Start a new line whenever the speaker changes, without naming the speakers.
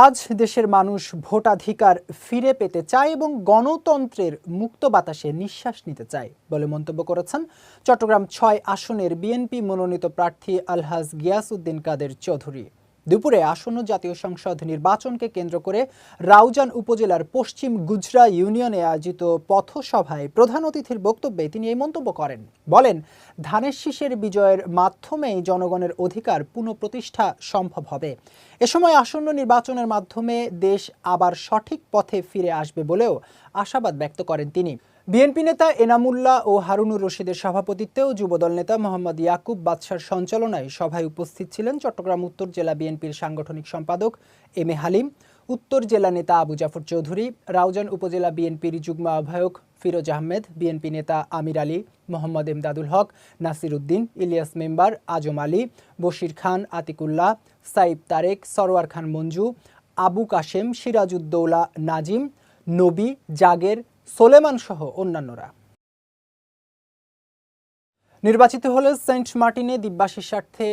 আজ দেশের মানুষ ভোটাধিকার ফিরে পেতে চায় এবং গণতন্ত্রের মুক্ত বাতাসে নিঃশ্বাস নিতে চায় বলে মন্তব্য করেছেন চট্টগ্রাম ৬ আসনের বিএনপি মনোনীত প্রার্থী আলহাজ গিয়াসউদ্দিন কাদের চৌধুরী। দুপুরে আসন্ন জাতীয় সংসদ নির্বাচনকে কেন্দ্র করে রাউজান উপজেলার পশ্চিম গুজরা ইউনিয়নে আয়োজিত পথসভায় প্রধান অতিথির বক্তব্যে তিনি এই মন্তব্য করেন। বলেন, ধানের শীষের বিজয়ের মাধ্যমেই জনগণের অধিকার পুনঃপ্রতিষ্ঠা সম্ভব হবে। এ সময় আসন্ন নির্বাচনের মাধ্যমে দেশ আবার সঠিক পথে ফিরে আসবে বলেও আশাবাদ ব্যক্ত করেন তিনি। বিএনপি নেতা এনামুল্লাহ ও হারুনুর রশিদের সভাপতিত্বেও যুবদল নেতা মোহাম্মদ ইয়াকুব বাদশার সঞ্চালনায় সভায় উপস্থিত ছিলেন চট্টগ্রাম উত্তর জেলা বিএনপির সাংগঠনিক সম্পাদক এম এ হালিম, উত্তর জেলা নেতা আবু জাফর চৌধুরী, রাউজান উপজেলা বিএনপির যুগ্ম আহ্বায়ক ফিরোজ আহমেদ, বিএনপি নেতা আমির আলী, মোহাম্মদ এমদাদুল হক, নাসির উদ্দিন, ইলিয়াস মেম্বার, আজম আলী, বশির খান, আতিকুল্লাহ, সাইব তারেক, সরোয়ার খান মঞ্জু, আবু কাশেম, সিরাজউদ্দৌলা নাজিম, নবী, জাগের, সোলেমান সহ অন্যান্যরা। নির্বাচিত হলে সেন্ট মার্টিনে দ্বীপবাসীর স্বার্থে